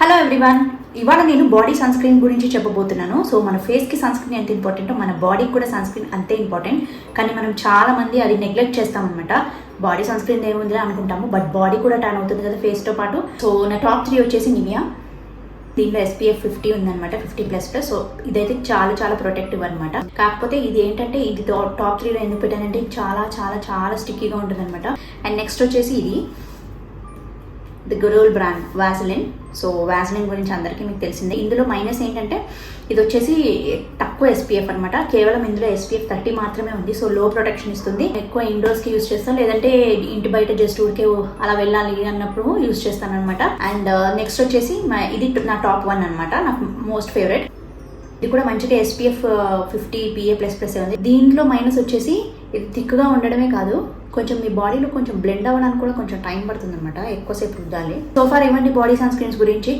Hello everyone, ఇవాళ నేను body sun screen గురించి చెప్పబోతున్నాను. సో మన ఫేస్కి సన్ స్క్రీన్ ఎంత ఇంపార్టెంటో మన బాడీకి కూడా సన్ స్క్రీన్ అంతే ఇంపార్టెంట్. కానీ మనం చాలా మంది అది నెగ్లెక్ట్ చేస్తామన్నమాట. బాడీ సన్ స్క్రీన్ ఏముంది అనుకుంటాము, బట్ బాడీ కూడా టర్న్ అవుతుంది కదా ఫేస్తో పాటు. సో నా టాప్ 3 వచ్చేసి నివియా. దీనిలో SPF 50 ఉందన్నమాట, 50++. సో ఇదైతే చాలా చాలా ప్రొటెక్టివ్ అనమాట. కాకపోతే ఇది ఏంటంటే ఇది టాప్ 3లో ఎందుకు పెట్టానంటే చాలా చాలా చాలా స్టిక్కీగా ఉంటుంది అనమాట. అండ్ నెక్స్ట్ వచ్చేసి ఇది the good old brand Vaseline. So Vaseline గురించి అందరికీ మీకు తెలిసిందే. ఇందులో మైనస్ ఏంటంటే ఇది వచ్చేసి తక్కువ SPF అనమాట. కేవలం ఇందులో SPF 30 మాత్రమే ఉంది. సో లో ప్రొటెక్షన్ ఇస్తుంది. ఎక్కువ ఇండోర్స్కి యూస్ చేస్తాను, లేదంటే ఇంటి బయట జస్ట్ ఊరికే అలా వెళ్ళాలి అన్నప్పుడు యూస్ చేస్తాను అనమాట. అండ్ నెక్స్ట్ వచ్చేసి ఇది నా టాప్ 1 అనమాట, నాకు మోస్ట్ ఫేవరెట్. ఇది కూడా మంచిగా SPF 50 PA++ ఉంది. దీంట్లో మైనస్ వచ్చేసి ఇది థిక్గా ఉండడమే కాదు, కొంచెం మీ బాడీలో కొంచెం బ్లెండ్ అవ్వడానికి కూడా కొంచెం టైం పడుతుంది అనమాట, ఎక్కువసేపు రుద్దాలి. సో ఫార్ ఇవ్వండి బాడీ సన్ స్క్రీన్స్ గురించి.